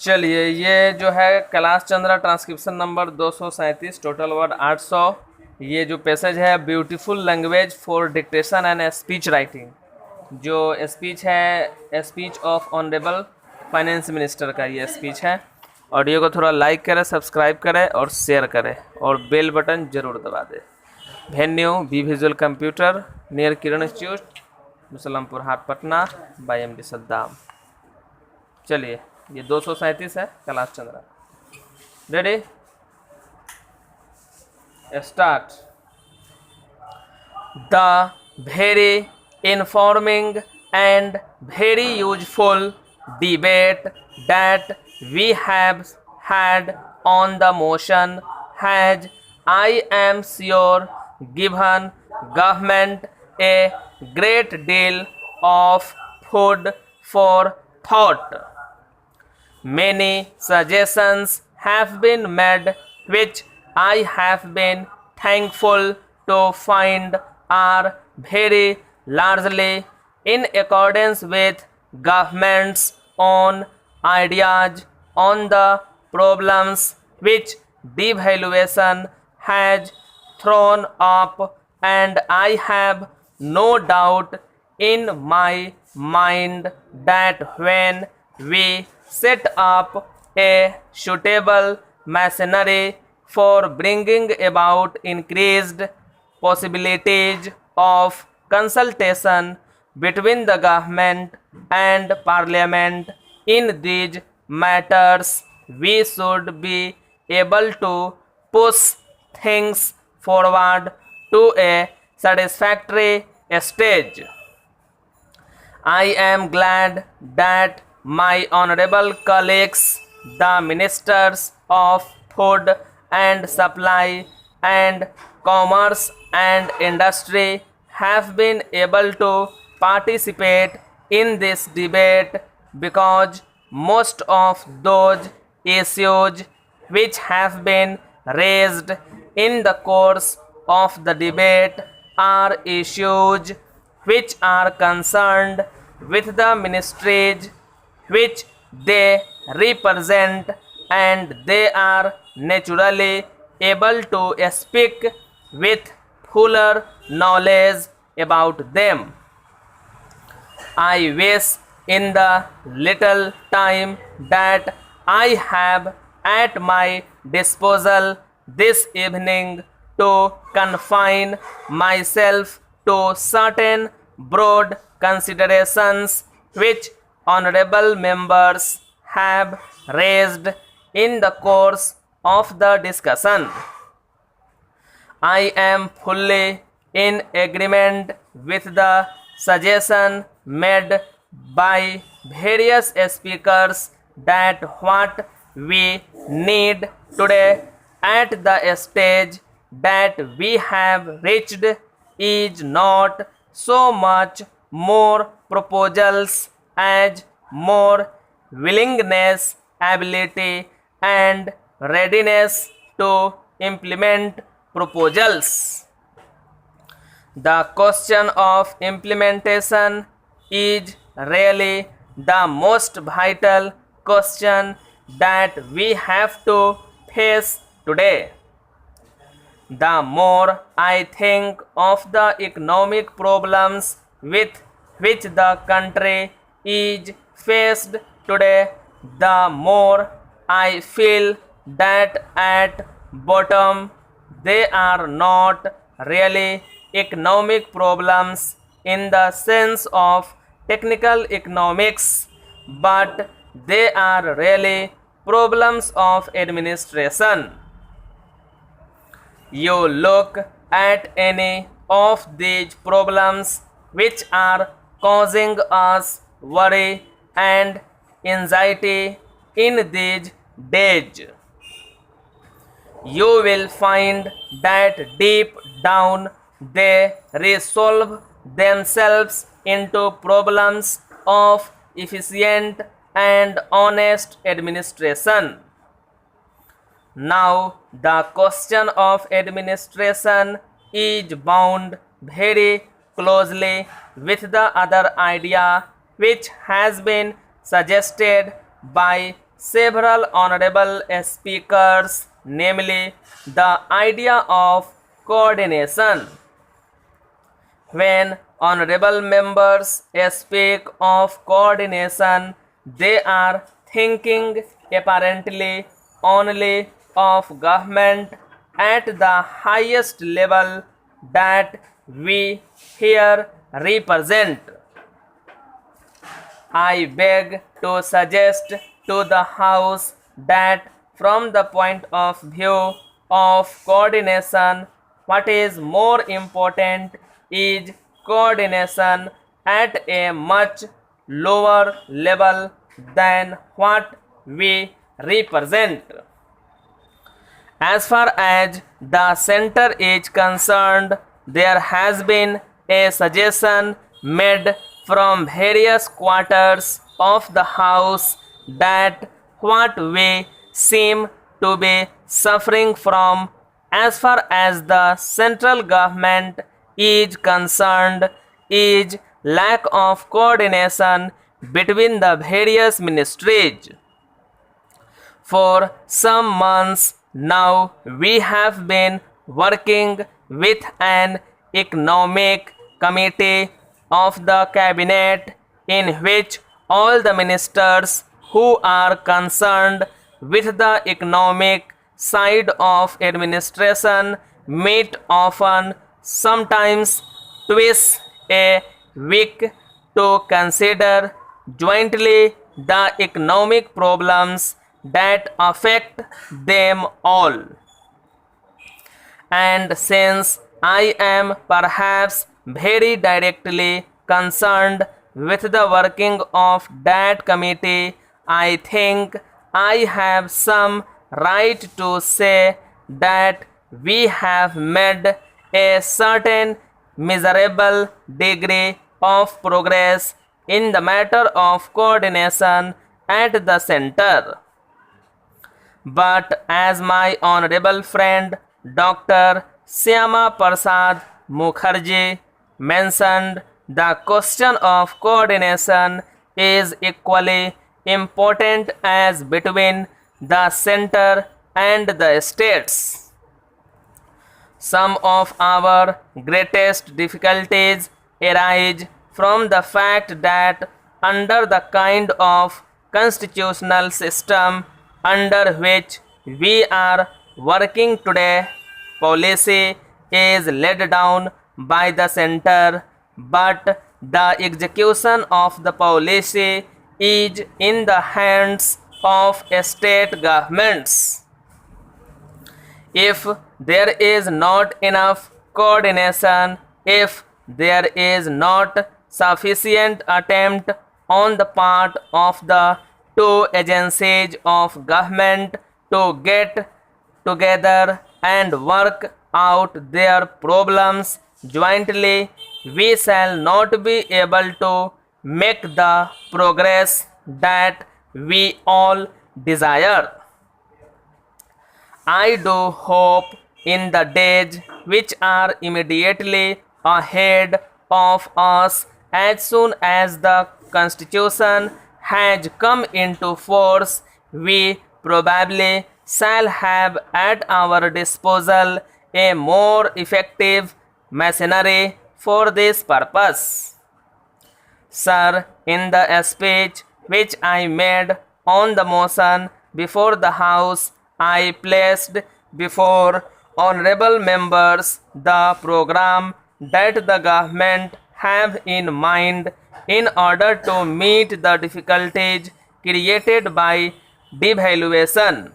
चलिए, ये जो है Kailash Chandra transcription number 237, total word 800। ये जो पैसेज है beautiful language for dictation and speech writing, जो स्पीच है speech of honourable finance minister का ये स्पीच है। ऑडियो को थोड़ा लाइक करें, सब्सक्राइब करें और शेयर करें और बेल बटन जरूर दबा दें। Venue B visual computer near Kiran institute, Musallahpur Haat, Patna, by M D Saddam. चलिए, ये 237 है Kailash Chandra. Ready, start. The very informing and very useful debate that we have had on the motion has, I am sure, given government a great deal of food for thought. Many suggestions have been made which I have been thankful to find are very largely in accordance with government's own ideas on the problems which devaluation has thrown up, and I have no doubt in my mind that when we set up a suitable machinery for bringing about increased possibilities of consultation between the government and parliament in these matters, we should be able to push things forward to a satisfactory stage. I am glad that my honorable colleagues, the ministers of food and supply and commerce and industry, have been able to participate in this debate, because most of those issues which have been raised in the course of the debate are issues which are concerned with the ministries which they represent, and they are naturally able to speak with fuller knowledge about them. I wish in the little time that I have at my disposal this evening to confine myself to certain broad considerations which honorable members have raised in the course of the discussion. I am fully in agreement with the suggestion made by various speakers that what we need today at the stage that we have reached is not so much more proposals as more willingness, ability and readiness to implement proposals. The question of implementation is really the most vital question that we have to face today. The more I think of the economic problems with which the country is faced today, the more I feel that at bottom they are not really economic problems in the sense of technical economics, but they are really problems of administration. You look at any of these problems which are causing us worry and anxiety in these days, you will find that deep down they resolve themselves into problems of efficient and honest administration. Now, the question of administration is bound very closely with the other idea which has been suggested by several honorable speakers, namely the idea of coordination. When honorable members speak of coordination, they are thinking apparently only of government at the highest level that we here represent. I beg to suggest to the House that from the point of view of coordination, what is more important is coordination at a much lower level than what we represent. As far as the center is concerned, there has been a suggestion made from various quarters of the House that what we seem to be suffering from as far as the central government is concerned is lack of coordination between the various ministries. For some months now, we have been working with an economic committee of the cabinet in which all the ministers who are concerned with the economic side of administration meet often, sometimes twice a week, to consider jointly the economic problems that affect them all. And since I am perhaps very directly concerned with the working of that committee, I think I have some right to say that we have made a certain miserable degree of progress in the matter of coordination at the center. But as my honorable friend Dr. Syama Prasad Mukherjee mentioned, the question of coordination is equally important as between the center and the states. Some of our greatest difficulties arise from the fact that under the kind of constitutional system under which we are working today, policy is laid down by the center, but the execution of the policy is in the hands of state governments. If there is not enough coordination, if there is not sufficient attempt on the part of the two agencies of government to get together and work out their problems jointly, we shall not be able to make the progress that we all desire. I do hope in the days which are immediately ahead of us, as soon as the Constitution has come into force, we probably shall have at our disposal a more effective machinery for this purpose. Sir, in the speech which I made on the motion before the House, I placed before honorable members the program that the government have in mind in order to meet the difficulties created by devaluation.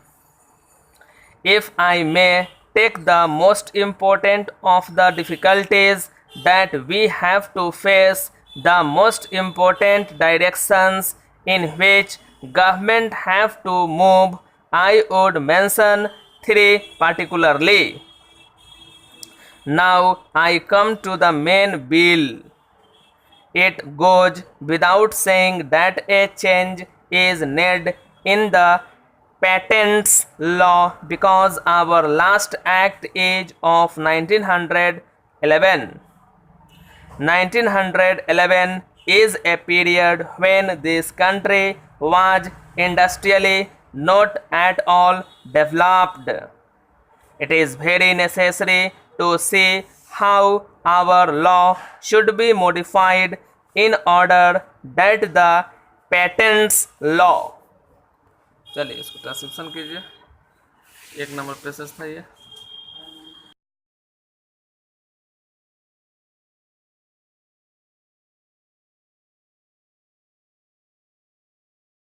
If I may take the most important of the difficulties that we have to face, the most important directions in which government have to move, I would mention three particularly. Now I come to the main bill. It goes without saying that a change is needed in the patents law because our last act is of 1911. 1911 is a period when this country was industrially not at all developed. It is very necessary to see how our law should be modified in order that the patents law. चलिए इसको transcription कीजिए। 1 number passage था ये।